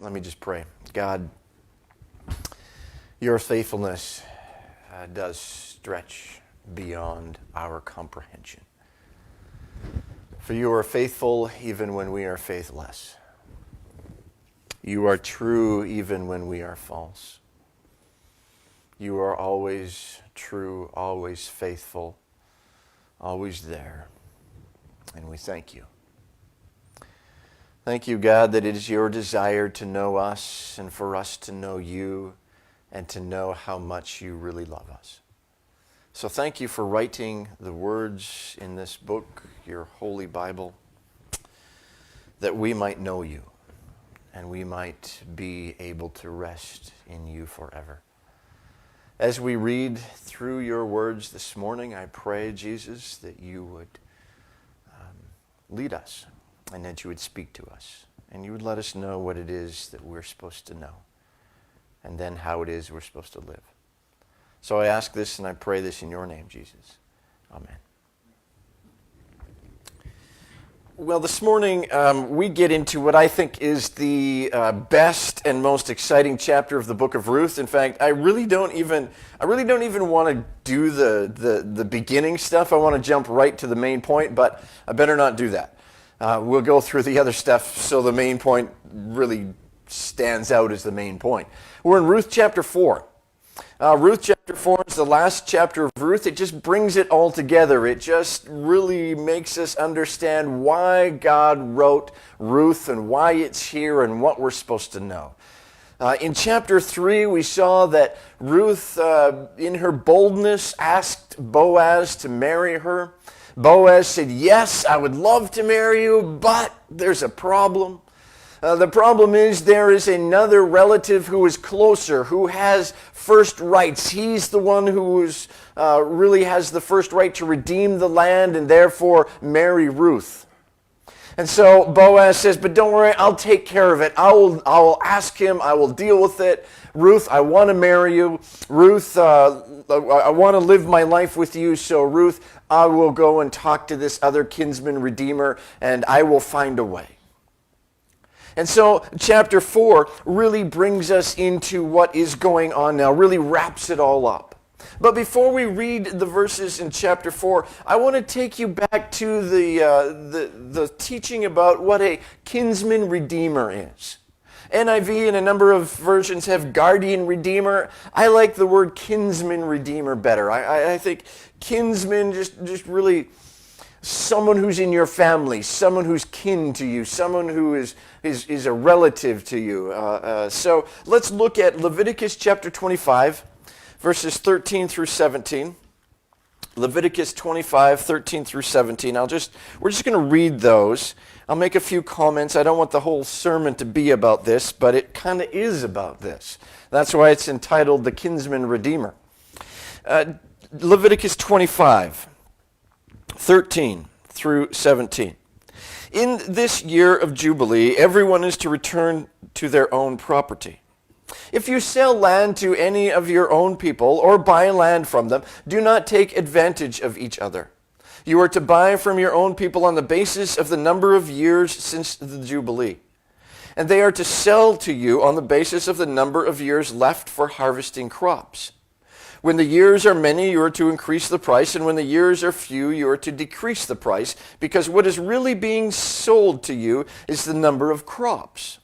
Let me just pray. God, your faithfulness does stretch beyond our comprehension. For you are faithful even when we are faithless. You are true even when we are false. You are always true, always faithful, always there. And we thank you. Thank you, God, that it is your desire to know us and for us to know you and to know how much you really love us. So thank you for writing the words in this book, your holy Bible, that we might know you and we might be able to rest in you forever. As we read through your words this morning, I pray, Jesus, that you would lead us and that you would speak to us and you would let us know what it is that we're supposed to know and then how it is we're supposed to live. So I ask this and I pray this in your name, Jesus. Amen. Well, this morning we get into what I think is the best and most exciting chapter of the book of Ruth. In fact, I really don't even want to do the beginning stuff. I want to jump right to the main point, but I better not do that. We'll go through the other stuff so the main point really stands out as the main point. We're in Ruth chapter 4. Ruth chapter 4 is the last chapter of Ruth. It just brings it all together. It just really makes us understand why God wrote Ruth and why it's here and what we're supposed to know. In chapter 3, we saw that Ruth, in her boldness, asked Boaz to marry her. Boaz said, yes, I would love to marry you, but there's a problem. The problem is there is another relative who is closer, who has first rights. He's the one who really has the first right to redeem the land and therefore marry Ruth. And so Boaz says, but don't worry, I'll take care of it. I will ask him. I will deal with it. Ruth, I want to marry you. Ruth, I want to live my life with you. So Ruth, I will go and talk to this other kinsman redeemer and I will find a way. And so chapter 4 really brings us into what is going on now, really wraps it all up. But before we read the verses in chapter 4, I want to take you back to the teaching about what a kinsman redeemer is. NIV and a number of versions have guardian redeemer. I like the word kinsman redeemer better. I think kinsman just really someone who's in your family, someone who's kin to you, someone who is a relative to you. So let's look at Leviticus chapter 25, verses 13 through 17. Leviticus 25, 13 through 17. We're just going to read those. I'll make a few comments. I don't want the whole sermon to be about this, but it kind of is about this. That's why it's entitled The Kinsman Redeemer. Leviticus 25, 13 through 17. In this year of Jubilee, everyone is to return to their own property. If you sell land to any of your own people or buy land from them, do not take advantage of each other. You are to buy from your own people on the basis of the number of years since the Jubilee. And they are to sell to you on the basis of the number of years left for harvesting crops. When the years are many, you are to increase the price, and when the years are few, you are to decrease the price, because what is really being sold to you is the number of crops.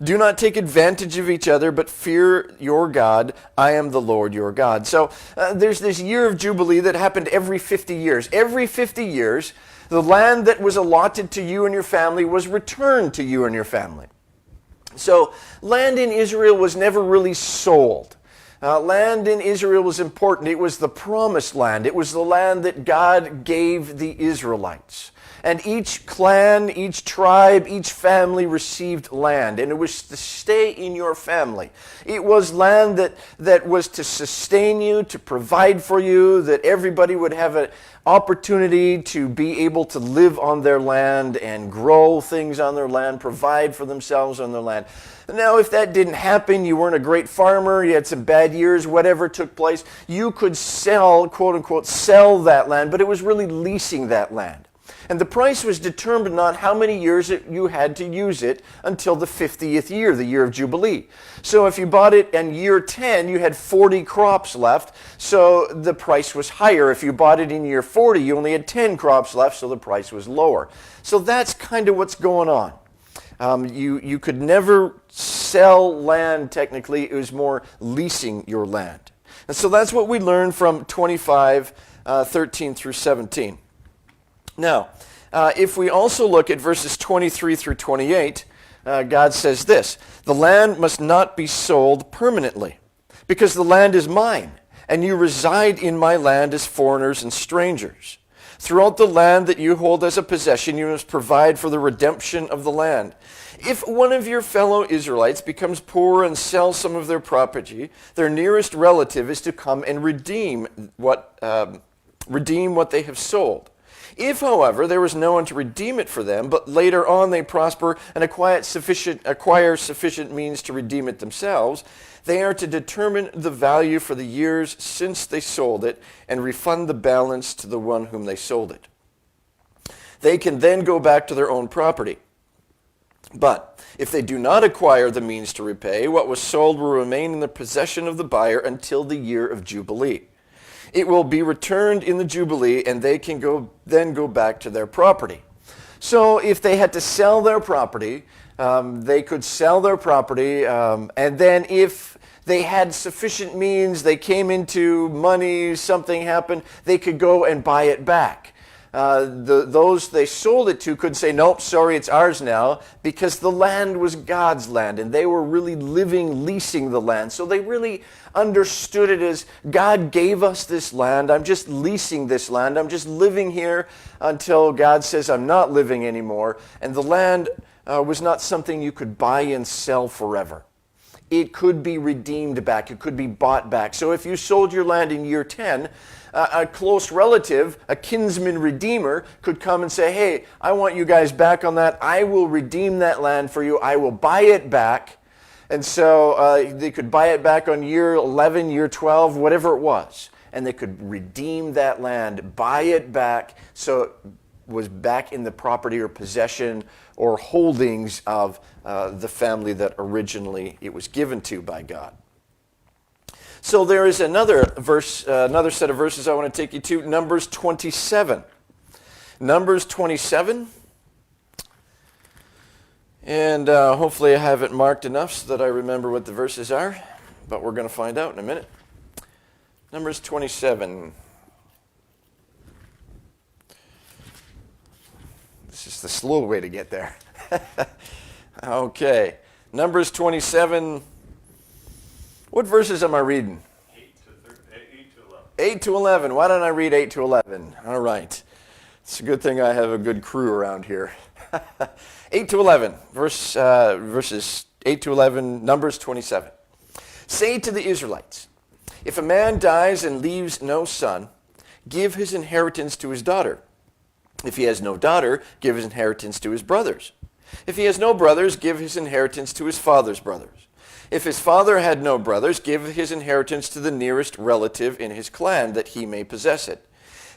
Do not take advantage of each other, but fear your God. I am the Lord your God. So there's this year of Jubilee that happened every 50 years. Every 50 years, the land that was allotted to you and your family was returned to you and your family. So land in Israel was never really sold. Land in Israel was important. It was the promised land. It was the land that God gave the Israelites. And each clan, each tribe, each family received land. And it was to stay in your family. It was land that was to sustain you, to provide for you, that everybody would have an opportunity to be able to live on their land and grow things on their land, provide for themselves on their land. Now, if that didn't happen, you weren't a great farmer, you had some bad years, whatever took place, you could sell, quote unquote, sell that land, but it was really leasing that land. And the price was determined on how many years you had to use it until the 50th year, the year of Jubilee. So if you bought it in year 10, you had 40 crops left, so the price was higher. If you bought it in year 40, you only had 10 crops left, so the price was lower. So that's kind of what's going on. You could never sell land technically. It was more leasing your land. And so that's what we learned from 25:13 through 17. Now, if we also look at verses 23 through 28, God says this: "The land must not be sold permanently, because the land is mine, and you reside in my land as foreigners and strangers. Throughout the land that you hold as a possession, you must provide for the redemption of the land. If one of your fellow Israelites becomes poor and sells some of their property, their nearest relative is to come and redeem what they have sold. If, however, there is no one to redeem it for them, but later on they prosper and acquire sufficient means to redeem it themselves, they are to determine the value for the years since they sold it and refund the balance to the one whom they sold it. They can then go back to their own property. But if they do not acquire the means to repay, what was sold will remain in the possession of the buyer until the year of Jubilee. It will be returned in the Jubilee, and they can then go back to their property." So if they had to sell their property, they could sell their property, and then if they had sufficient means, they came into money, something happened, they could go and buy it back. Those they sold it to could say, "Nope, sorry, it's ours now," because the land was God's land, and they were really leasing the land. So they really understood it as, God gave us this land, I'm just leasing this land, I'm just living here until God says I'm not living anymore. And the land was not something you could buy and sell forever. It could be redeemed back, it could be bought back. So if you sold your land in year 10, a close relative, a kinsman redeemer, could come and say, "Hey, I want you guys back on that. I will redeem that land for you. I will buy it back." And so they could buy it back on year 11, year 12, whatever it was. And they could redeem that land, buy it back, so it was back in the property or possession or holdings of the family that originally it was given to by God. So there is another verse, another set of verses I want to take you to, Numbers 27. Numbers 27. And hopefully I have it marked enough so that I remember what the verses are, but we're going to find out in a minute. Numbers 27. This is the slow way to get there. Okay. Numbers 27. What verses am I reading? 8 to 11. 8 to 11. Why don't I read 8 to 11? All right. It's a good thing I have a good crew around here. 8 to 11, verses 8 to 11, Numbers 27. "Say to the Israelites, if a man dies and leaves no son, give his inheritance to his daughter. If he has no daughter, give his inheritance to his brothers. If he has no brothers, give his inheritance to his father's brothers. If his father had no brothers, give his inheritance to the nearest relative in his clan, that he may possess it.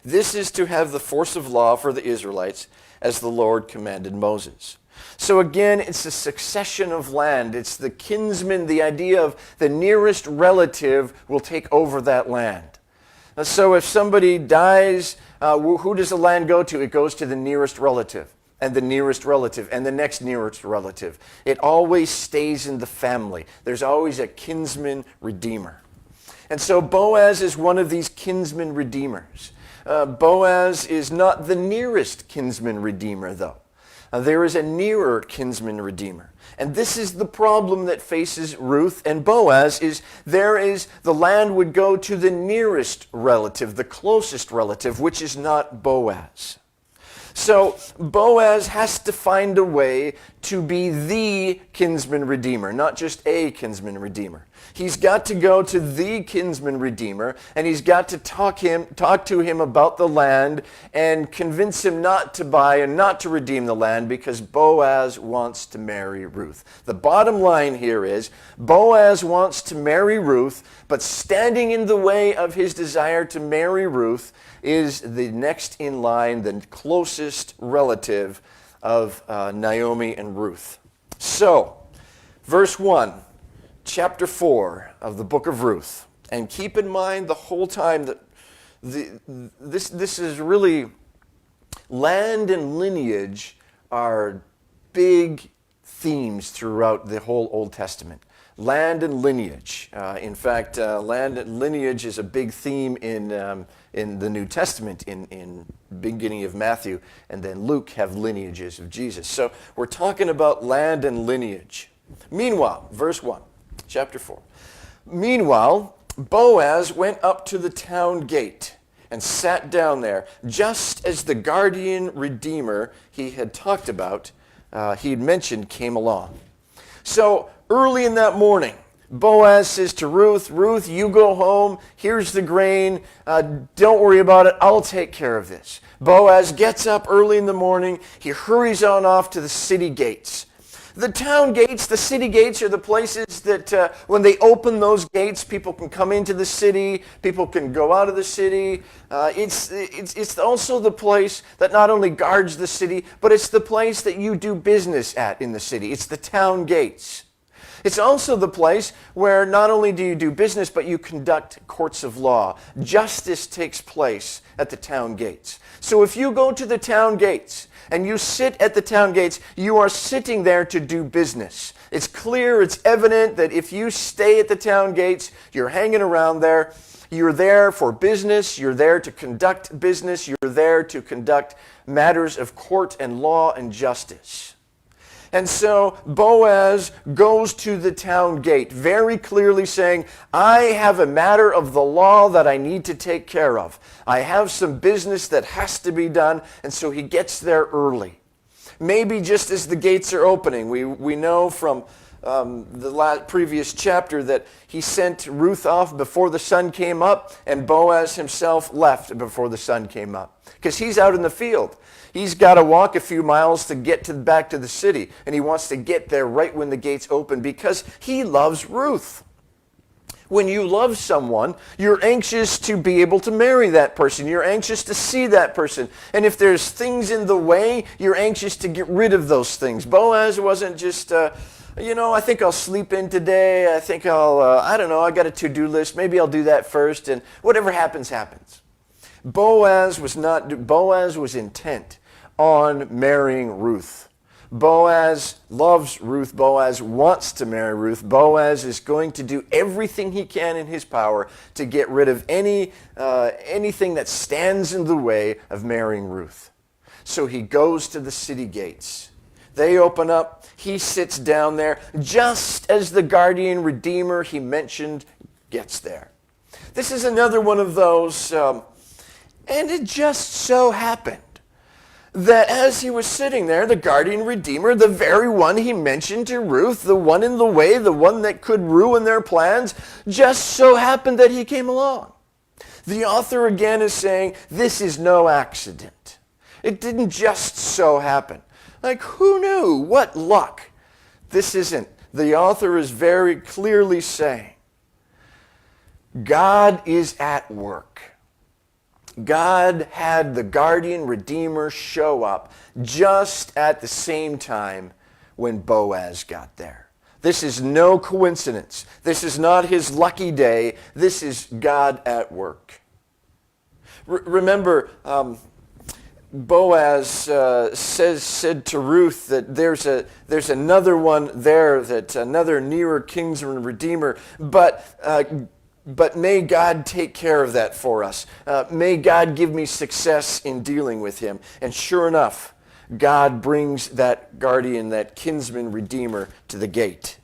This is to have the force of law for the Israelites, as the Lord commanded Moses." So again, it's a succession of land. It's the kinsman, the idea of the nearest relative will take over that land. So if somebody dies, who does the land go to? It goes to the nearest relative, and the nearest relative, and the next nearest relative. It always stays in the family. There's always a kinsman redeemer. And so Boaz is one of these kinsman redeemers. Boaz is not the nearest kinsman redeemer, though. There is a nearer kinsman redeemer. And this is the problem that faces Ruth and Boaz, is the land would go to the nearest relative, the closest relative, which is not Boaz. So Boaz has to find a way to be the kinsman redeemer, not just a kinsman redeemer. He's got to go to the kinsman redeemer, and he's got to talk to him about the land and convince him not to buy and not to redeem the land, because Boaz wants to marry Ruth. The bottom line here is Boaz wants to marry Ruth, but standing in the way of his desire to marry Ruth is the next in line, the closest closest relative of Naomi and Ruth. So, verse 1, chapter 4 of the book of Ruth. And keep in mind the whole time that this is really, land and lineage are big themes throughout the whole Old Testament. Land and lineage. In fact, land and lineage is a big theme in the New Testament, in beginning of Matthew, and then Luke have lineages of Jesus. So we're talking about land and lineage. Meanwhile, verse 1, chapter 4. Meanwhile, Boaz went up to the town gate and sat down there, just as the guardian redeemer he had talked about, he had mentioned, came along. So early in that morning, Boaz says to Ruth, Ruth, you go home. Here's the grain. Don't worry about it. I'll take care of this. Boaz gets up early in the morning. He hurries on off to the city gates. The town gates, the city gates are the places that when they open those gates, people can come into the city, people can go out of the city. It's also the place that not only guards the city, but it's the place that you do business at in the city. It's the town gates. It's also the place where not only do you do business, but you conduct courts of law. Justice takes place at the town gates. So if you go to the town gates and you sit at the town gates, you are sitting there to do business. It's clear, it's evident that if you stay at the town gates, you're hanging around there, you're there for business, you're there to conduct business, you're there to conduct matters of court and law and justice. And so Boaz goes to the town gate, very clearly saying, I have a matter of the law that I need to take care of. I have some business that has to be done, and so he gets there early. Maybe just as the gates are opening. We know from the previous chapter that he sent Ruth off before the sun came up, and Boaz himself left before the sun came up, because he's out in the field. He's got to walk a few miles to get back to the city, and he wants to get there right when the gates open because he loves Ruth. When you love someone, you're anxious to be able to marry that person. You're anxious to see that person. And if there's things in the way, you're anxious to get rid of those things. Boaz wasn't just, I think I'll sleep in today. I think I don't know, I got a to-do list. Maybe I'll do that first, and whatever happens, happens. Boaz was intent on marrying Ruth. Boaz loves Ruth. Boaz wants to marry Ruth. Boaz is going to do everything he can in his power to get rid of anything that stands in the way of marrying Ruth. So he goes to the city gates. They open up. He sits down there just as the guardian redeemer he mentioned gets there. This is another one of those, and it just so happened that as he was sitting there, the guardian redeemer, the very one he mentioned to Ruth, the one in the way, the one that could ruin their plans, just so happened that he came along. The author again is saying, this is no accident. It didn't just so happen. Like, who knew? What luck? This isn't. The author is very clearly saying, God is at work. God had the guardian redeemer show up just at the same time when Boaz got there. This is no coincidence. This is not his lucky day. This is God at work. Remember, Boaz said to Ruth that there's another one there, that another nearer kinsman redeemer, but may God take care of that for us. May God give me success in dealing with him. And sure enough, God brings that guardian, that kinsman redeemer to the gate.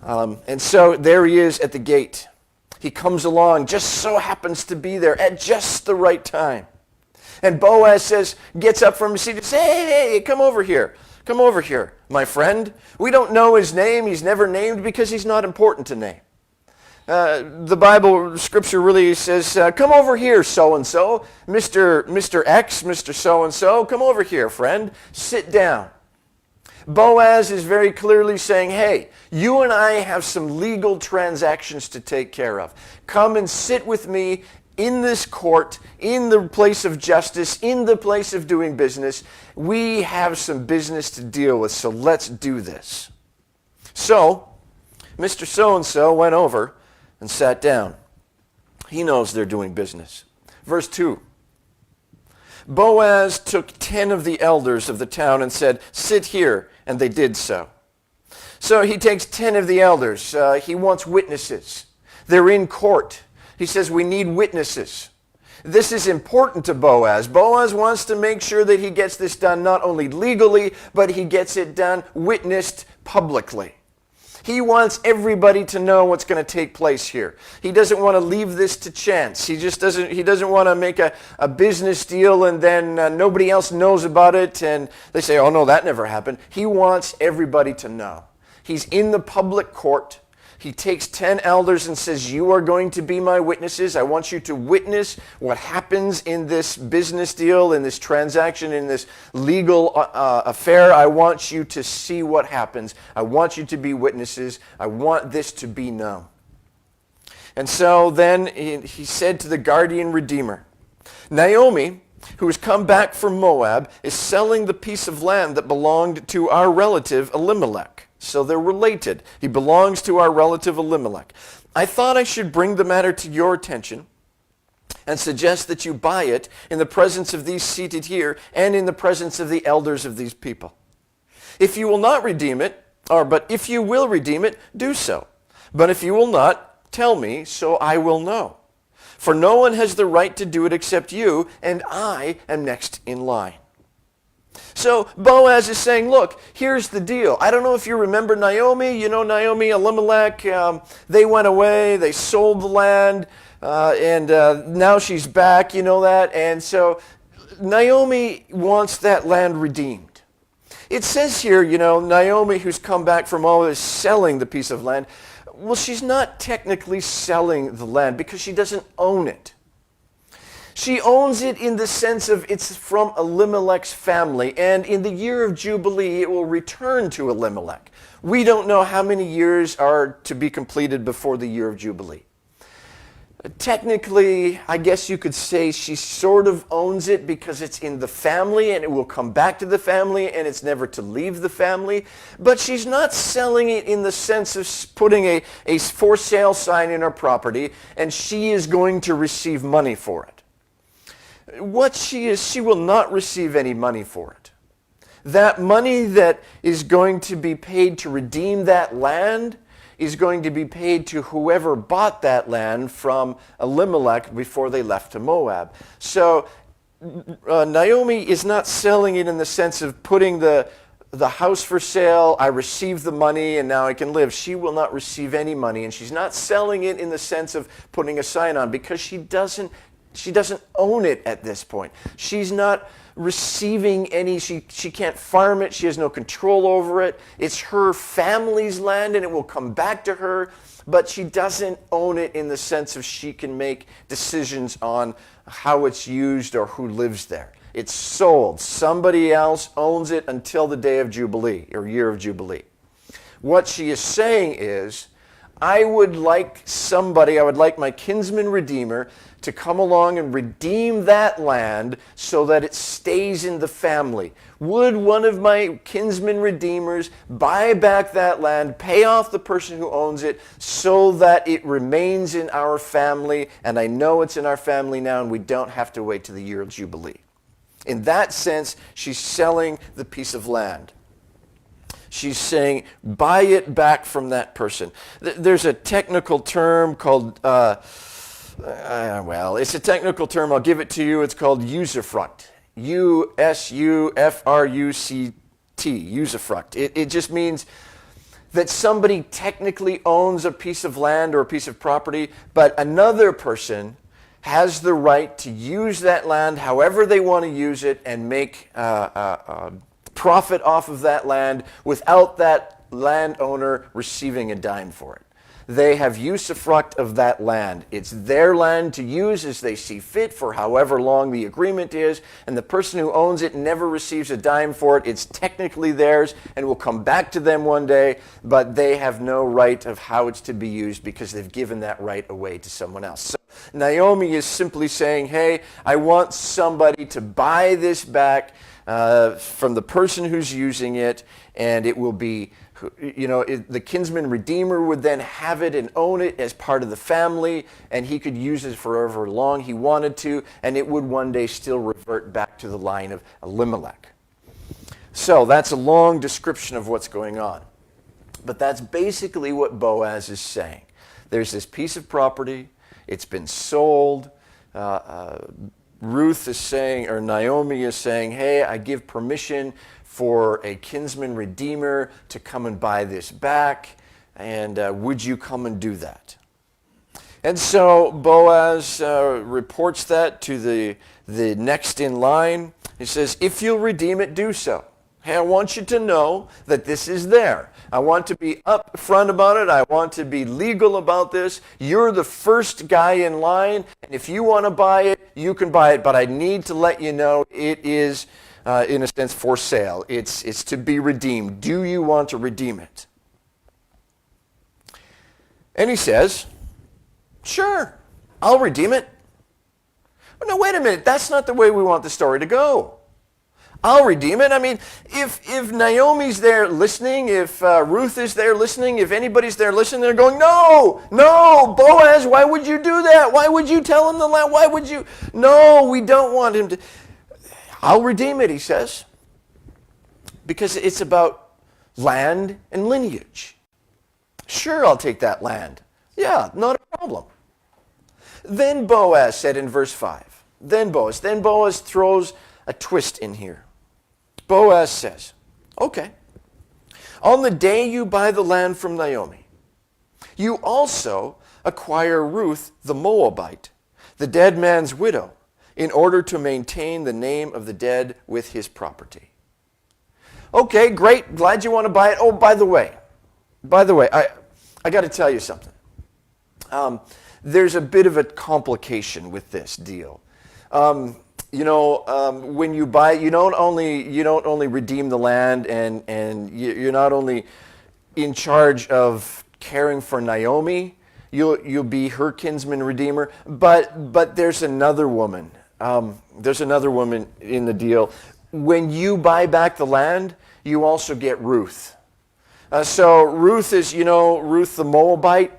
And so there he is at the gate. He comes along, just so happens to be there at just the right time. And Boaz gets up from his seat and says, hey, come over here. Come over here, my friend. We don't know his name. He's never named because he's not important to name. The Bible scripture really says, come over here, so-and-so, Mr. X, Mr. So-and-so, come over here, friend, sit down. Boaz is very clearly saying, hey, you and I have some legal transactions to take care of. Come and sit with me in this court, in the place of justice, in the place of doing business. We have some business to deal with, so let's do this. So, Mr. So-and-so went over and sat down. He knows they're doing business. Verse 2. Boaz took 10 of the elders of the town and said, "Sit here," and they did so. So he takes 10 of the elders. He wants witnesses. They're in court. He says, we need witnesses. This is important to Boaz. Boaz wants to make sure that he gets this done not only legally, but he gets it done, witnessed publicly. He wants everybody to know what's going to take place here. He doesn't want to leave this to chance. He doesn't want to make a business deal and then nobody else knows about it and they say, oh no, that never happened. He wants everybody to know. He's in the public court. He takes 10 elders and says, you are going to be my witnesses. I want you to witness what happens in this business deal, in this transaction, in this legal affair. I want you to see what happens. I want you to be witnesses. I want this to be known. And so then he said to the guardian redeemer, Naomi, who has come back from Moab, is selling the piece of land that belonged to our relative Elimelech. So they're related. He belongs to our relative Elimelech. I thought I should bring the matter to your attention and suggest that you buy it in the presence of these seated here and in the presence of the elders of these people. If you will not redeem it, but if you will redeem it, do so. But if you will not, tell me, so I will know. For no one has the right to do it except you, and I am next in line. So Boaz is saying, look, here's the deal. I don't know if you remember Naomi. You know Naomi, Elimelech. They went away. They sold the land. And now she's back. You know that. And so Naomi wants that land redeemed. It says here, you know, Naomi, who's come back from Moab, is selling the piece of land. Well, she's not technically selling the land because she doesn't own it. She owns it in the sense of it's from Elimelech's family, and in the year of Jubilee, it will return to Elimelech. We don't know how many years are to be completed before the year of Jubilee. Technically, I guess you could say she sort of owns it because it's in the family and it will come back to the family and it's never to leave the family. But she's not selling it in the sense of putting a for sale sign in her property and she is going to receive money for it. What she will not receive any money for it. That money that is going to be paid to redeem that land is going to be paid to whoever bought that land from Elimelech before they left to Moab. So Naomi is not selling it in the sense of putting the house for sale, I received the money and now I can live. She will not receive any money, and she's not selling it in the sense of putting a sign on because she doesn't own it at this point. She's not receiving any, she can't farm it, she has no control over it. It's her family's land and it will come back to her, but she doesn't own it in the sense of she can make decisions on how it's used or who lives there. It's sold. Somebody else owns it until the day of Jubilee or year of Jubilee. What she is saying is, I would like my kinsman redeemer to come along and redeem that land so that it stays in the family. Would one of my kinsman redeemers buy back that land, pay off the person who owns it so that it remains in our family, and I know it's in our family now and we don't have to wait to the year of Jubilee. In that sense, she's selling the piece of land. She's saying, buy it back from that person. There's a technical term called, it's a technical term. I'll give it to you. It's called usufruct. U-S-U-F-R-U-C-T, usufruct. It just means that somebody technically owns a piece of land or a piece of property, but another person has the right to use that land however they want to use it and make profit off of that land without that landowner receiving a dime for it. They have usufruct of that land. It's their land to use as they see fit for however long the agreement is, and the person who owns it never receives a dime for it. It's technically theirs and will come back to them one day, but they have no right of how it's to be used because they've given that right away to someone else. Naomi is simply saying, hey, I want somebody to buy this back from the person who's using it, and it will be, the kinsman redeemer would then have it and own it as part of the family, and he could use it for however long he wanted to, and it would one day still revert back to the line of Elimelech. So that's a long description of what's going on. But that's basically what Boaz is saying. There's this piece of property, it's been sold. Ruth is saying, or Naomi is saying, hey, I give permission for a kinsman redeemer to come and buy this back, and would you come and do that? And so Boaz reports that to the next in line. He says, if you'll redeem it, do so. Hey, I want you to know that this is there. I want to be upfront about it. I want to be legal about this. You're the first guy in line, and if you want to buy it, you can buy it, but I need to let you know it is, in a sense, for sale. It's to be redeemed. Do you want to redeem it? And he says, sure, I'll redeem it. But no, wait a minute. That's not the way we want the story to go. I'll redeem it. I mean, if Naomi's there listening, if Ruth is there listening, if anybody's there listening, they're going, no, Boaz, why would you do that? Why would you tell him the land? Why would you? No, we don't want him to. I'll redeem it, he says, because it's about land and lineage. Sure, I'll take that land. Yeah, not a problem. Then Boaz said in verse 5, then Boaz throws a twist in here. Boaz says, okay, on the day you buy the land from Naomi, you also acquire Ruth the Moabite, the dead man's widow, in order to maintain the name of the dead with his property. Okay, great, glad you want to buy it. Oh, by the way, I got to tell you something. There's a bit of a complication with this deal. When you buy, you don't only redeem the land, and you're not only in charge of caring for Naomi. You'll be her kinsman redeemer, but there's another woman. There's another woman in the deal. When you buy back the land, you also get Ruth. So Ruth is, Ruth the Moabite.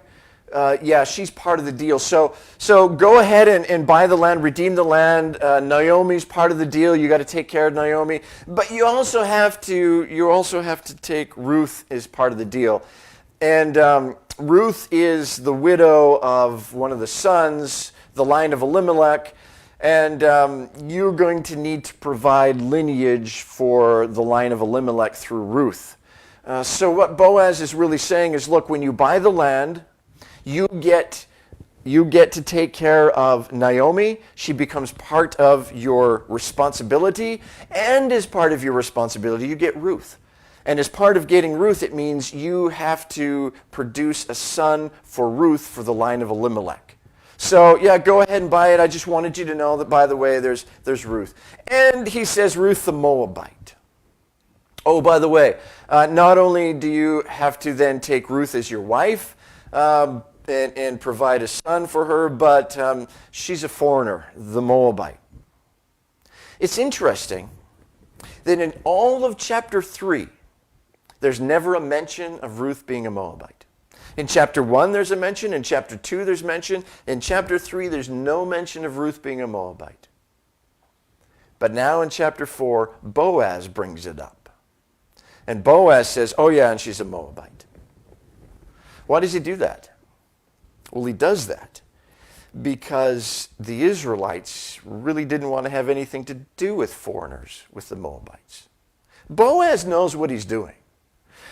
She's part of the deal. So go ahead and buy the land, redeem the land. Naomi's part of the deal. You got to take care of Naomi, but you also have to take Ruth as part of the deal. And Ruth is the widow of one of the sons, the line of Elimelech, and you're going to need to provide lineage for the line of Elimelech through Ruth. So what Boaz is really saying is, look, when you buy the land, you get to take care of Naomi. She becomes part of your responsibility, and as part of your responsibility, you get Ruth. And as part of getting Ruth, it means you have to produce a son for Ruth for the line of Elimelech. So yeah, go ahead and buy it. I just wanted you to know that, by the way, there's Ruth. And he says Ruth the Moabite. Oh, by the way, not only do you have to then take Ruth as your wife, and provide a son for her, but she's a foreigner, the Moabite. It's interesting that in all of chapter 3, there's never a mention of Ruth being a Moabite. In chapter 1, there's a mention. In chapter 2, there's mention. In chapter 3, there's no mention of Ruth being a Moabite. But now in chapter 4, Boaz brings it up. And Boaz says, oh yeah, and she's a Moabite. Why does he do that? Well, he does that because the Israelites really didn't want to have anything to do with foreigners, with the Moabites. Boaz knows what he's doing.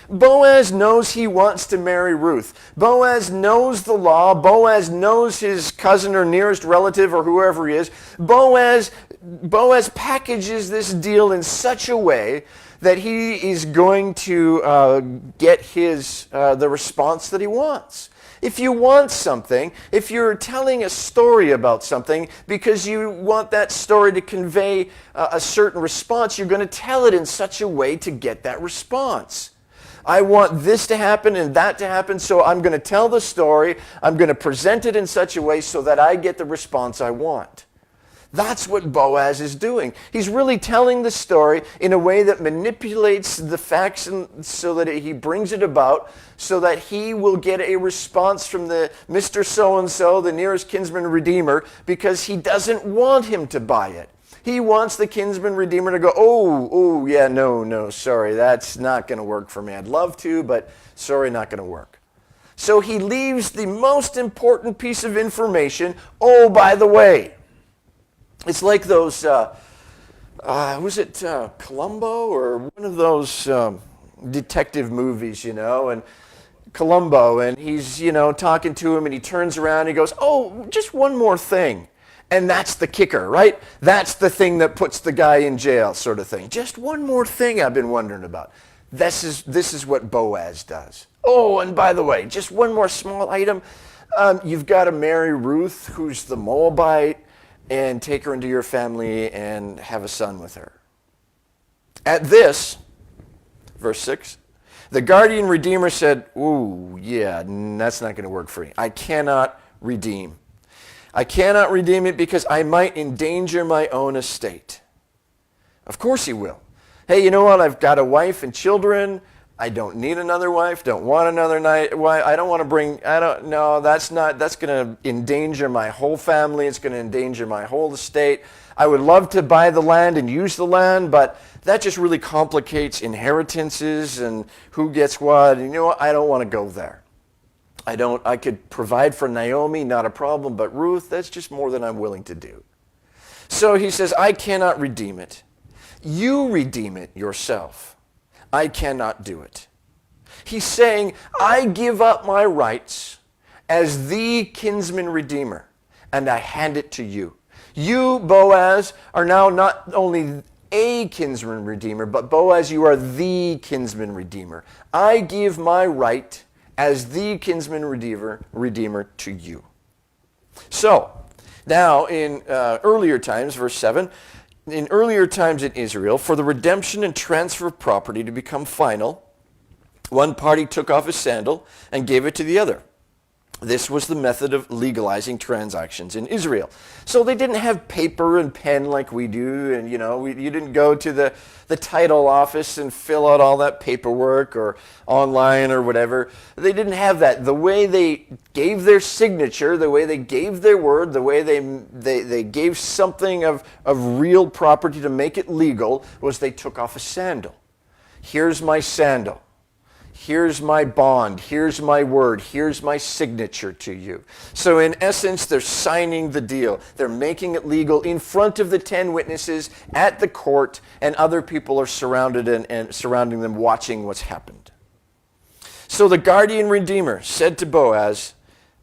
Boaz knows he wants to marry Ruth. Boaz knows the law. Boaz knows his cousin or nearest relative or whoever he is. Boaz packages this deal in such a way that he is going to get the response that he wants. If you want something, if you're telling a story about something because you want that story to convey a certain response, you're going to tell it in such a way to get that response. I want this to happen and that to happen, so I'm going to tell the story. I'm going to present it in such a way so that I get the response I want. That's what Boaz is doing. He's really telling the story in a way that manipulates the facts so that he brings it about so that he will get a response from the Mr. So-and-so, the nearest kinsman redeemer, because he doesn't want him to buy it. He wants the kinsman redeemer to go, oh, yeah, no, sorry, that's not going to work for me. I'd love to, but sorry, not going to work. So he leaves the most important piece of information, oh, by the way. It's like those, was it Columbo or one of those detective movies, and Columbo, and he's, talking to him, and he turns around and he goes, oh, just one more thing. And that's the kicker, right? That's the thing that puts the guy in jail, sort of thing. Just one more thing I've been wondering about. This is what Boaz does. Oh, and by the way, just one more small item. You've got to marry Ruth, who's the Moabite, and take her into your family and have a son with her. At this, verse 6, the guardian redeemer said, ooh, yeah, that's not going to work for me. I cannot redeem. I cannot redeem it because I might endanger my own estate. Of course he will. Hey, you know what? I've got a wife and children. I don't need another wife, don't want another wife. I don't want to bring, that's going to endanger my whole family. It's going to endanger my whole estate. I would love to buy the land and use the land, but that just really complicates inheritances and who gets what. And you know what? I don't want to go there. I could provide for Naomi, not a problem, but Ruth, that's just more than I'm willing to do. So he says, I cannot redeem it. You redeem it yourself. I cannot do it. He's saying, I give up my rights as the kinsman redeemer, and I hand it to you. You, Boaz, are now not only a kinsman redeemer, but Boaz, you are the kinsman redeemer. I give my right as the kinsman redeemer to you. So, now in earlier times, verse 7, in earlier times in Israel, for the redemption and transfer of property to become final, one party took off his sandal and gave it to the other. This was the method of legalizing transactions in Israel. So they didn't have paper and pen like we do, and you didn't go to the title office and fill out all that paperwork or online or whatever. They didn't have that. The way they gave their signature, the way they gave their word, the way they gave something of real property to make it legal was they took off a sandal. Here's my sandal. Here's my bond, here's my word, here's my signature to you. So in essence, they're signing the deal. They're making it legal in front of the 10 witnesses at the court, and other people are surrounded and surrounding them watching what's happened. So the guardian redeemer said to Boaz,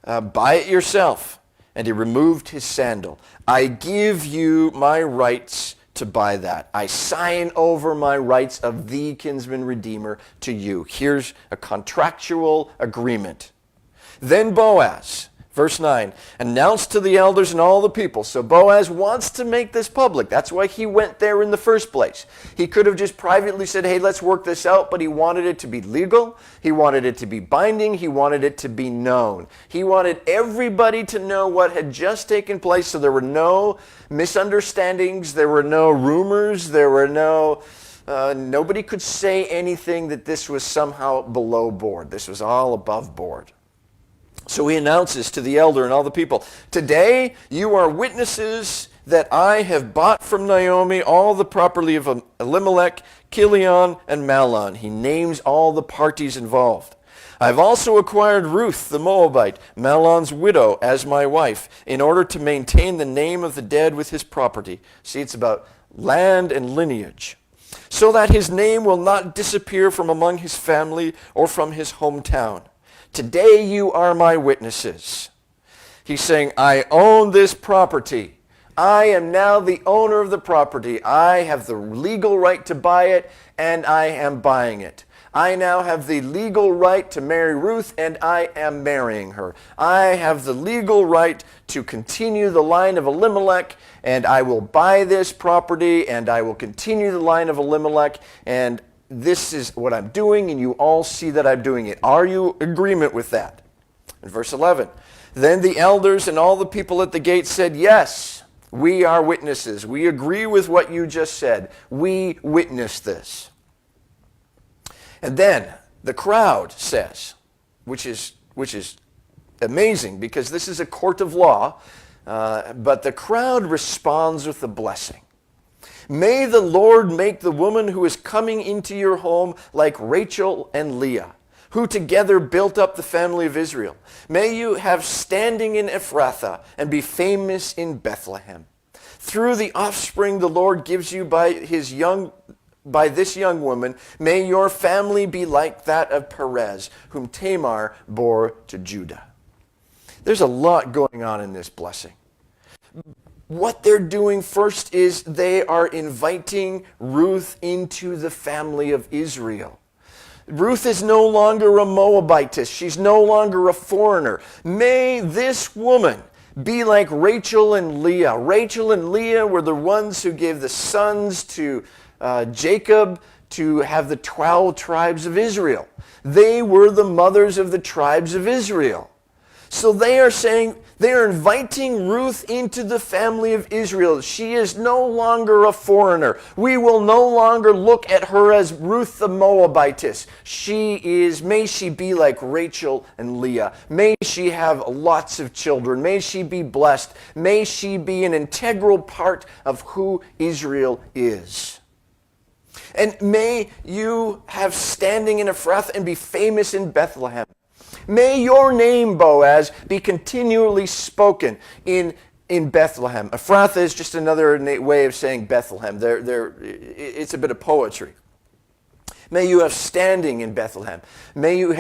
buy it yourself. And he removed his sandal. I give you my rights to buy that. I sign over my rights of the kinsman redeemer to you. Here's a contractual agreement. Then Boaz, verse 9, announced to the elders and all the people. So Boaz wants to make this public. That's why he went there in the first place. He could have just privately said, hey, let's work this out, but he wanted it to be legal. He wanted it to be binding. He wanted it to be known. He wanted everybody to know what had just taken place, so there were no misunderstandings, there were no rumors, there were nobody could say anything that this was somehow below board. This was all above board. So he announces to the elder and all the people, today you are witnesses that I have bought from Naomi all the property of Elimelech, Kilion, and Mahlon. He names all the parties involved. I've also acquired Ruth the Moabite, Mahlon's widow, as my wife, in order to maintain the name of the dead with his property. See, it's about land and lineage. So that his name will not disappear from among his family or from his hometown. Today you are my witnesses. He's saying, I own this property. I am now the owner of the property. I have the legal right to buy it, and I am buying it. I now have the legal right to marry Ruth, and I am marrying her. I have the legal right to continue the line of Elimelech, and I will buy this property, and I will continue the line of Elimelech, and this is what I'm doing, and you all see that I'm doing it. Are you in agreement with that? In verse 11, then the elders and all the people at the gate said, yes, we are witnesses. We agree with what you just said. We witnessed this. And then the crowd says, which is amazing because this is a court of law, but the crowd responds with a blessing. May the Lord make the woman who is coming into your home like Rachel and Leah, who together built up the family of Israel. May you have standing in Ephrathah and be famous in Bethlehem. Through the offspring the Lord gives you by this young woman, may your family be like that of Perez, whom Tamar bore to Judah. There's a lot going on in this blessing. What they're doing first is they are inviting Ruth into the family of Israel. Ruth is no longer a Moabitess. She's no longer a foreigner. May this woman be like Rachel and Leah. Rachel and Leah were the ones who gave the sons to Jacob to have the 12 tribes of Israel. They were the mothers of the tribes of Israel. So they are saying, they are inviting Ruth into the family of Israel. She is no longer a foreigner. We will no longer look at her as Ruth the Moabitess. May she be like Rachel and Leah. May she have lots of children. May she be blessed. May she be an integral part of who Israel is. And may you have standing in Ephrathah and be famous in Bethlehem. May your name, Boaz, be continually spoken in Bethlehem. Ephrathah is just another way of saying Bethlehem. It's a bit of poetry. May you have standing in Bethlehem. May you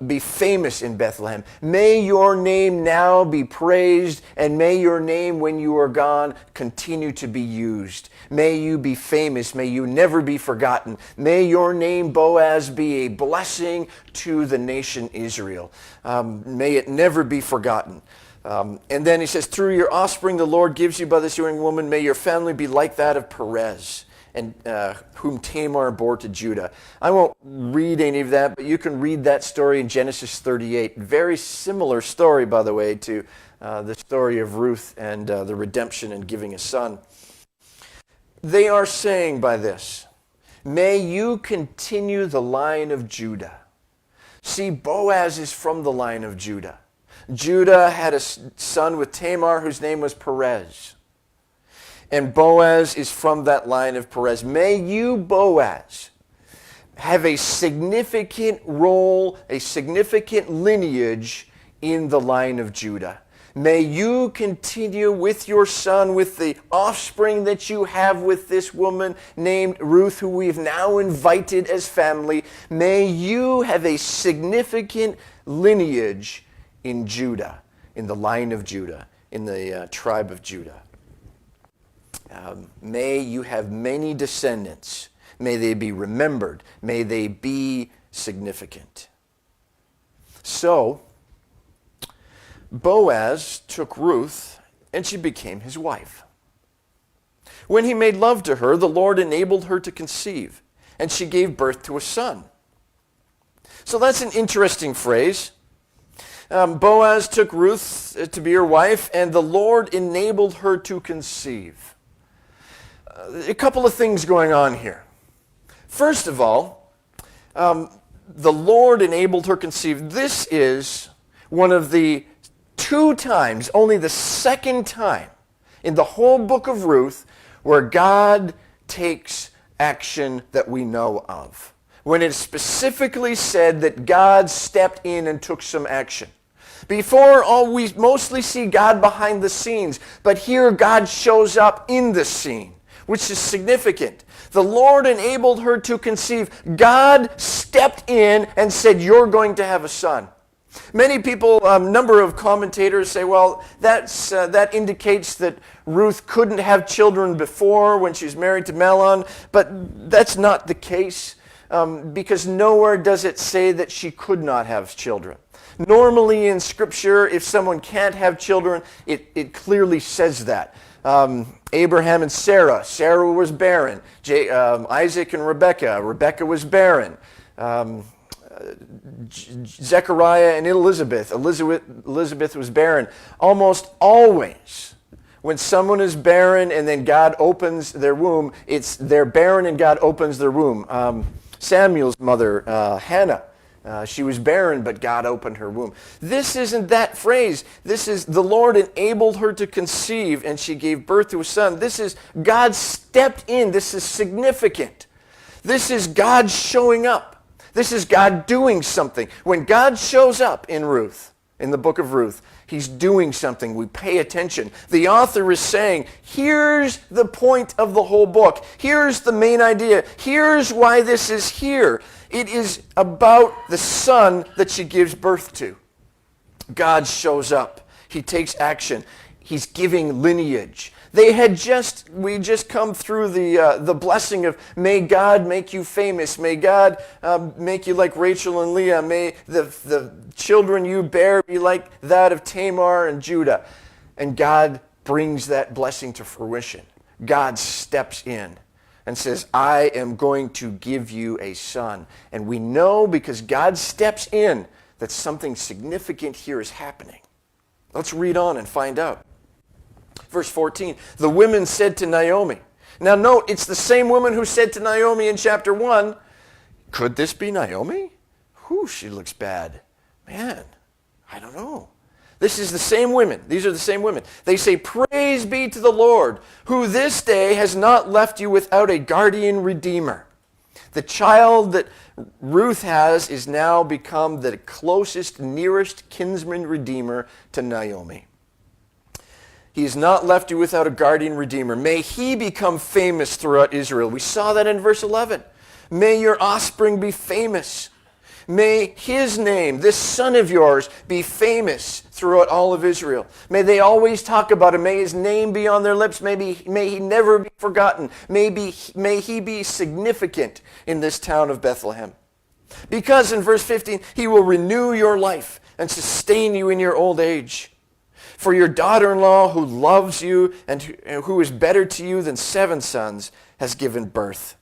be famous in Bethlehem. May your name now be praised, and may your name, when you are gone, continue to be used. May you be famous. May you never be forgotten. May your name, Boaz, be a blessing to the nation Israel. May it never be forgotten. And then he says, through your offspring the Lord gives you by this young woman, may your family be like that of Perez, and whom Tamar bore to Judah. I won't read any of that, but you can read that story in Genesis 38. Very similar story, by the way, to the story of Ruth and the redemption and giving a son. They are saying by this, may you continue the line of Judah. See, Boaz is from the line of Judah. Judah had a son with Tamar whose name was Perez. And Boaz is from that line of Perez. May you, Boaz, have a significant role, a significant lineage in the line of Judah. May you continue with your son, with the offspring that you have with this woman named Ruth, who we've now invited as family. May you have a significant lineage in Judah, in the line of Judah, in the tribe of Judah. May you have many descendants. May they be remembered. May they be significant. So, Boaz took Ruth, and she became his wife. When he made love to her, the Lord enabled her to conceive, and she gave birth to a son. So that's an interesting phrase. Boaz took Ruth to be her wife, and the Lord enabled her to conceive. A couple of things going on here. First of all, the Lord enabled her conceive. This is one of the 2 times, only the second time in the whole book of Ruth where God takes action that we know of. When it specifically said that God stepped in and took some action. Before, we mostly see God behind the scenes, but here God shows up in the scene, which is significant. The Lord enabled her to conceive. God stepped in and said, you're going to have a son. Many people, a number of commentators say, well, that indicates that Ruth couldn't have children before when she was married to Mahlon, but that's not the case because nowhere does it say that she could not have children. Normally in Scripture, if someone can't have children, it clearly says that. Abraham and Sarah. Sarah was barren. Isaac and Rebekah. Rebekah was barren. Zechariah and Elizabeth. Elizabeth was barren. Almost always, when someone is barren and then God opens their womb, they're barren and God opens their womb. Samuel's mother, Hannah, she was barren, but God opened her womb. This isn't that phrase. This is the Lord enabled her to conceive, and she gave birth to a son. This is God stepped in. This is significant. This is God showing up. This is God doing something. When God shows up in Ruth, in the book of Ruth, he's doing something. We pay attention. The author is saying, here's the point of the whole book. Here's the main idea. Here's why this is here. It is about the son that she gives birth to. God shows up. He takes action. He's giving lineage. We just come through the blessing of, may God make you famous. May God make you like Rachel and Leah. May the children you bear be like that of Tamar and Judah. And God brings that blessing to fruition. God steps in and says, I am going to give you a son. And we know because God steps in that something significant here is happening. Let's read on and find out. Verse 14, the women said to Naomi. Now note, it's the same woman who said to Naomi in chapter 1, could this be Naomi? Whew, she looks bad. Man, I don't know. This is the same women. These are the same women. They say, praise be to the Lord, who this day has not left you without a guardian redeemer. The child that Ruth has is now become the closest, nearest kinsman redeemer to Naomi. He has not left you without a guardian redeemer. May he become famous throughout Israel. We saw that in verse 11. May your offspring be famous. May his name, this son of yours, be famous throughout all of Israel. May they always talk about him. May his name be on their lips. May he never be forgotten. May he be significant in this town of Bethlehem. Because in verse 15, he will renew your life and sustain you in your old age. For your daughter-in-law who loves you and who is better to you than 7 sons has given birth.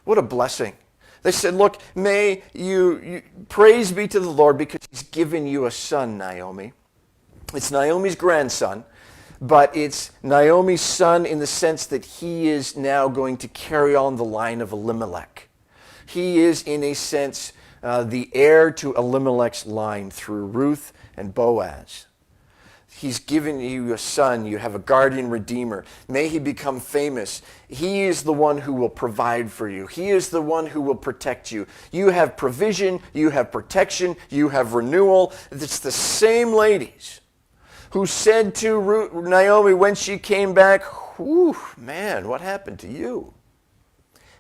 What a blessing. They said, look, may you praise be to the Lord because he's given you a son, Naomi. It's Naomi's grandson, but it's Naomi's son in the sense that he is now going to carry on the line of Elimelech. He is, in a sense, the heir to Elimelech's line through Ruth and Boaz. He's given you a son. You have a guardian redeemer. May he become famous. He is the one who will provide for you. He is the one who will protect you. You have provision. You have protection. You have renewal. It's the same ladies who said to Naomi when she came back, whew, man, what happened to you?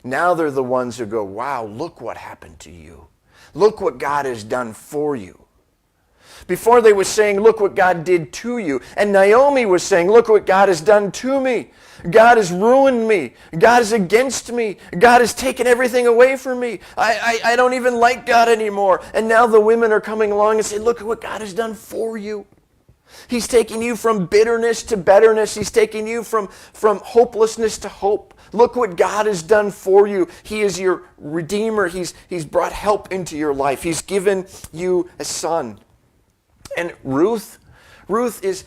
Now they're the ones who go, wow, look what happened to you. Look what God has done for you. Before they were saying, look what God did to you. And Naomi was saying, look what God has done to me. God has ruined me. God is against me. God has taken everything away from me. I don't even like God anymore. And now the women are coming along and saying, look at what God has done for you. He's taking you from bitterness to betterness. He's taking you from hopelessness to hope. Look what God has done for you. He is your redeemer. He's brought help into your life. He's given you a son. And Ruth is,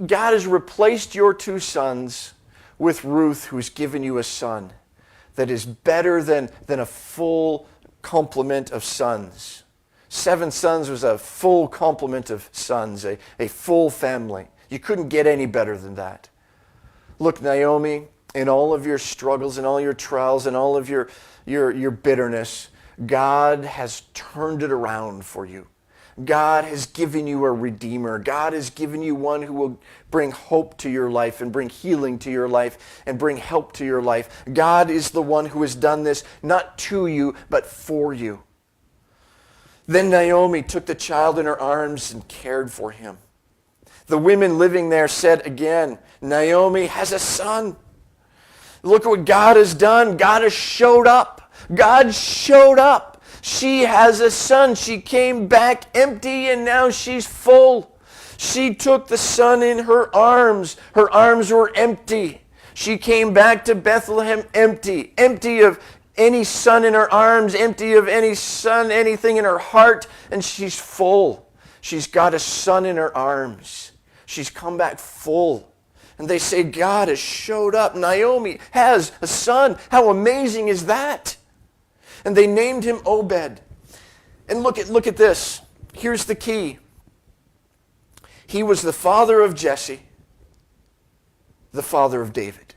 God has replaced your 2 sons with Ruth, who's given you a son that is better than a full complement of sons. 7 sons was a full complement of sons, a full family. You couldn't get any better than that. Look, Naomi, in all of your struggles and all your trials and all of your bitterness, God has turned it around for you. God has given you a redeemer. God has given you one who will bring hope to your life and bring healing to your life and bring help to your life. God is the one who has done this, not to you, but for you. Then Naomi took the child in her arms and cared for him. The women living there said again, Naomi has a son. Look at what God has done. God has showed up. God showed up. She has a son. She came back empty and now she's full. She took the son in her arms. Her arms were empty. She came back to Bethlehem empty, empty of any son in her arms, empty of any son, anything in her heart, and she's full. She's got a son in her arms. She's come back full. And they say, God has showed up. Naomi has a son. How amazing is that? And they named him Obed. And look at this. Here's the key. He was the father of Jesse, the father of David.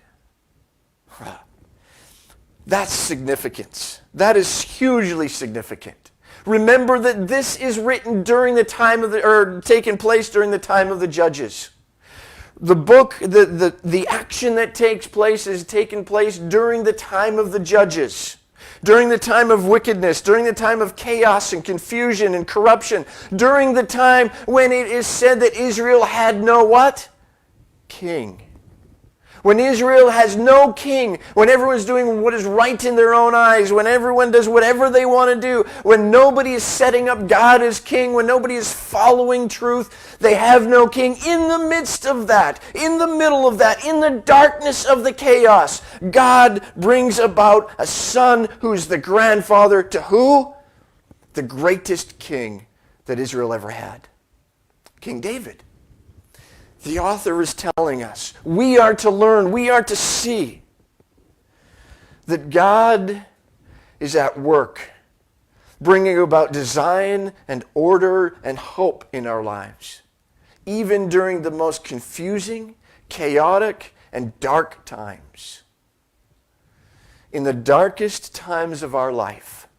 That's significance. That is hugely significant. Remember that this is written during the time of taking place during the time of the judges. The book, the action that takes place is taking place during the time of the judges. During the time of wickedness, during the time of chaos and confusion and corruption, during the time when it is said that Israel had no what? King. When Israel has no king, when everyone's doing what is right in their own eyes, when everyone does whatever they want to do, when nobody is setting up God as king, when nobody is following truth, they have no king. In the midst of that, in the middle of that, in the darkness of the chaos, God brings about a son who's the grandfather to who? The greatest king that Israel ever had. King David. The author is telling us, we are to learn, we are to see that God is at work, bringing about design and order and hope in our lives, even during the most confusing, chaotic, and dark times. In the darkest times of our life,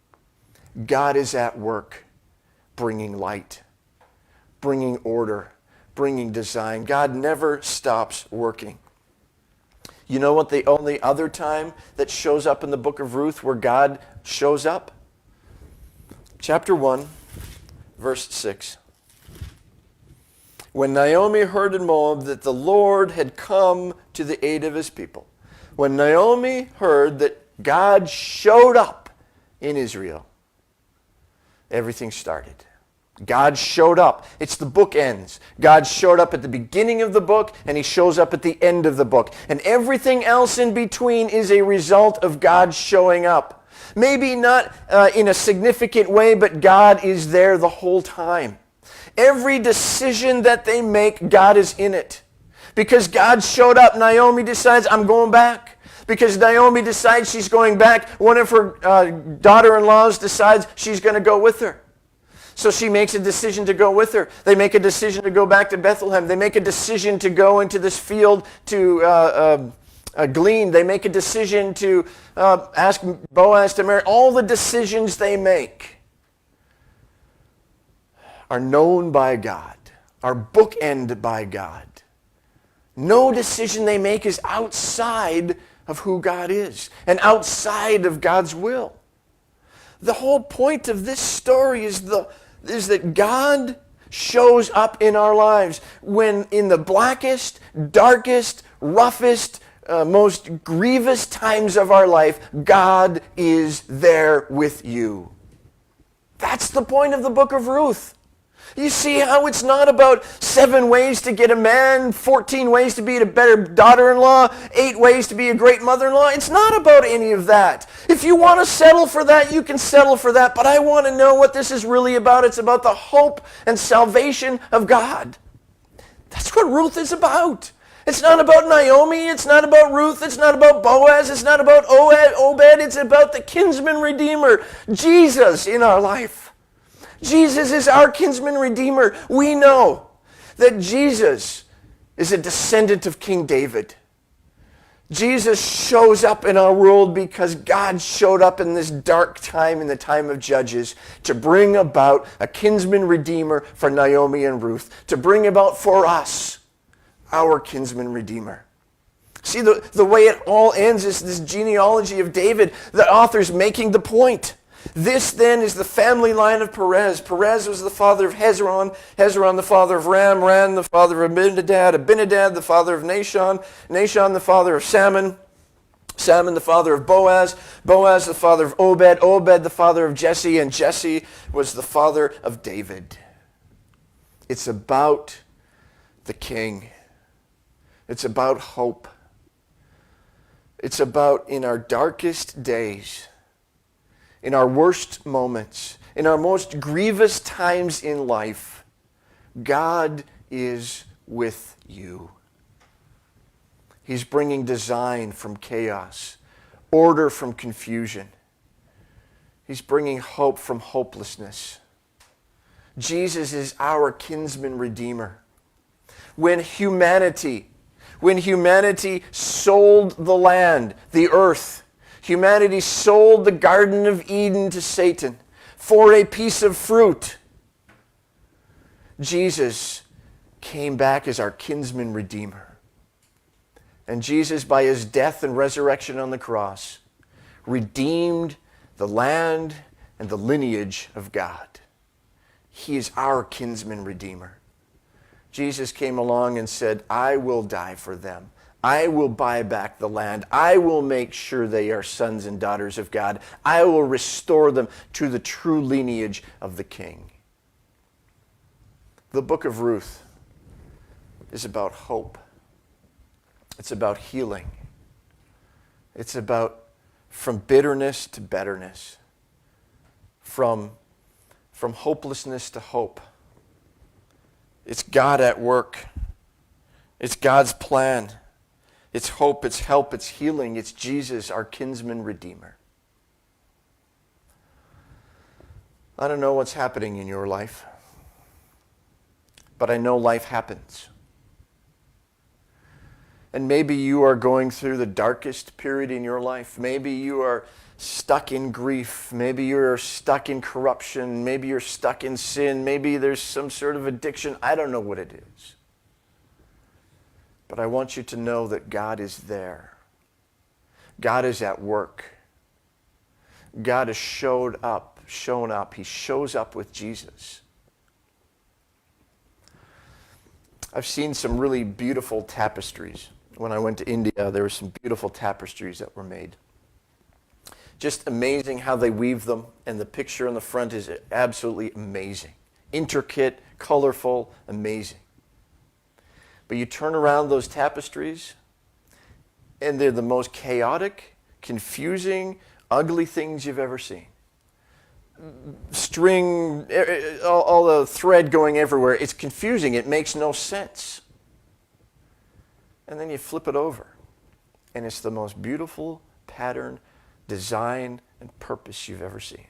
God is at work, bringing light, bringing order, bringing design. God never stops working. You know what the only other time that shows up in the book of Ruth where God shows up? Chapter 1, verse 6. When Naomi heard in Moab that the Lord had come to the aid of his people. When Naomi heard that God showed up in Israel, everything started. God showed up. It's the book ends. God showed up at the beginning of the book, and he shows up at the end of the book. And everything else in between is a result of God showing up. Maybe not in a significant way, but God is there the whole time. Every decision that they make, God is in it. Because God showed up, Naomi decides, I'm going back. Because Naomi decides she's going back, one of her daughter-in-laws decides she's going to go with her. So she makes a decision to go with her. They make a decision to go back to Bethlehem. They make a decision to go into this field to glean. They make a decision to ask Boaz to marry. All the decisions they make are known by God, are bookended by God. No decision they make is outside of who God is and outside of God's will. The whole point of this story is that God shows up in our lives when in the blackest, darkest, roughest, most grievous times of our life, God is there with you. That's the point of the book of Ruth. You see how it's not about 7 ways to get a man, 14 ways to be a better daughter-in-law, 8 ways to be a great mother-in-law. It's not about any of that. If you want to settle for that, you can settle for that. But I want to know what this is really about. It's about the hope and salvation of God. That's what Ruth is about. It's not about Naomi. It's not about Ruth. It's not about Boaz. It's not about Obed. It's about the kinsman redeemer, Jesus, in our life. Jesus is our kinsman redeemer. We know that Jesus is a descendant of King David. Jesus shows up in our world because God showed up in this dark time, in the time of Judges, to bring about a kinsman redeemer for Naomi and Ruth, to bring about for us our kinsman redeemer. See, the way it all ends is this genealogy of David. The author's making the point. This then is the family line of Perez. Perez was the father of Hezron, Hezron the father of Ram, Ram the father of Abinadab, Abinadab the father of Nahshon, Nahshon the father of Salmon, Salmon the father of Boaz, Boaz the father of Obed, Obed the father of Jesse, and Jesse was the father of David. It's about the King. It's about hope. It's about in our darkest days, in our worst moments, in our most grievous times in life, God is with you. He's bringing design from chaos, order from confusion. He's bringing hope from hopelessness. Jesus is our kinsman redeemer. When humanity sold the land, the earth, humanity sold the Garden of Eden to Satan for a piece of fruit, Jesus came back as our kinsman redeemer. And Jesus, by his death and resurrection on the cross, redeemed the land and the lineage of God. He is our kinsman redeemer. Jesus came along and said, I will die for them. I will buy back the land. I will make sure they are sons and daughters of God. I will restore them to the true lineage of the King. The book of Ruth is about hope. It's about healing. It's about from bitterness to betterness, from hopelessness to hope. It's God at work. It's God's plan. It's hope, it's help, it's healing. It's Jesus, our kinsman redeemer. I don't know what's happening in your life, but I know life happens. And maybe you are going through the darkest period in your life. Maybe you are stuck in grief. Maybe you're stuck in corruption. Maybe you're stuck in sin. Maybe there's some sort of addiction. I don't know what it is. But I want you to know that God is there. God is at work. God has shown up. He shows up with Jesus. I've seen some really beautiful tapestries. When I went to India, there were some beautiful tapestries that were made. Just amazing how they weave them, and the picture on the front is absolutely amazing. Intricate, colorful, amazing. But you turn around those tapestries, and they're the most chaotic, confusing, ugly things you've ever seen. String, all the thread going everywhere. It's confusing. It makes no sense. And then you flip it over, and it's the most beautiful pattern, design, and purpose you've ever seen.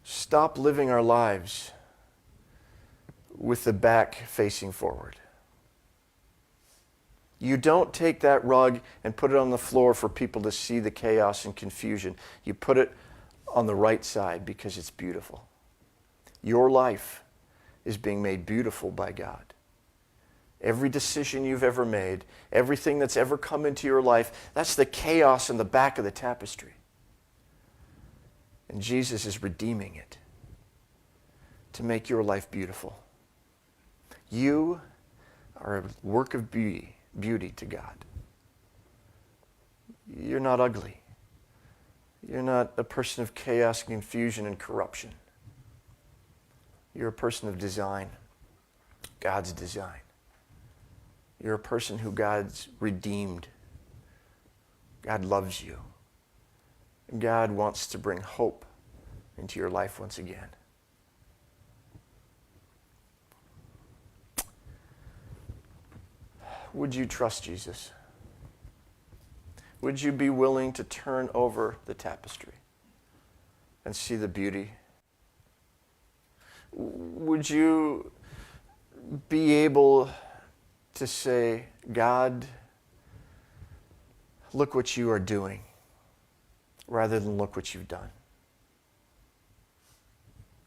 Stop living our lives with the back facing forward. You don't take that rug and put it on the floor for people to see the chaos and confusion. You put it on the right side because it's beautiful. Your life is being made beautiful by God. Every decision you've ever made, everything that's ever come into your life, that's the chaos in the back of the tapestry. And Jesus is redeeming it to make your life beautiful. You are a work of beauty to God. You're not ugly. You're not a person of chaos, confusion, and corruption. You're a person of design, God's design. You're a person who God's redeemed. God loves you. God wants to bring hope into your life once again. Would you trust Jesus? Would you be willing to turn over the tapestry and see the beauty? Would you be able to say, God, look what you are doing, rather than look what you've done?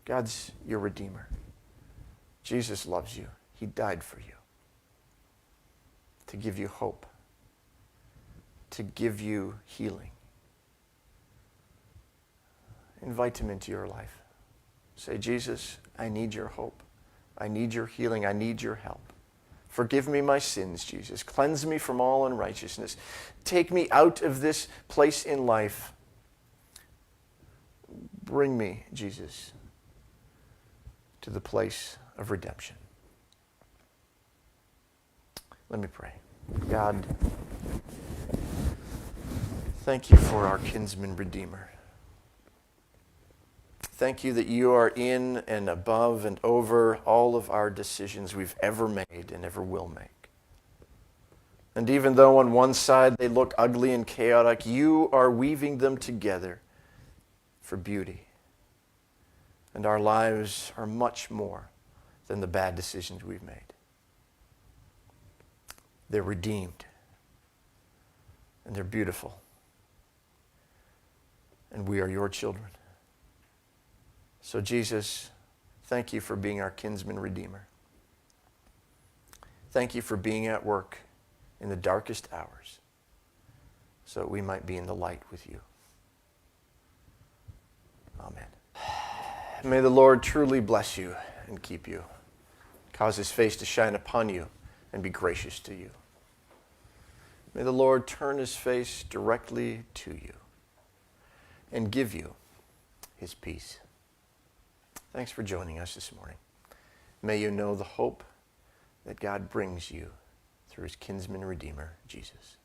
God's your Redeemer. Jesus loves you. He died for you to give you hope, to give you healing. Invite him into your life. Say, Jesus, I need your hope. I need your healing. I need your help. Forgive me my sins, Jesus. Cleanse me from all unrighteousness. Take me out of this place in life. Bring me, Jesus, to the place of redemption. Let me pray. God, thank you for our kinsman redeemer. Thank you that you are in and above and over all of our decisions we've ever made and ever will make. And even though on one side they look ugly and chaotic, you are weaving them together for beauty. And our lives are much more than the bad decisions we've made. They're redeemed. And they're beautiful. And we are your children. So Jesus, thank you for being our kinsman redeemer. Thank you for being at work in the darkest hours so that we might be in the light with you. Amen. May the Lord truly bless you and keep you, cause his face to shine upon you and be gracious to you. May the Lord turn his face directly to you and give you his peace. Thanks for joining us this morning. May you know the hope that God brings you through his kinsman redeemer, Jesus.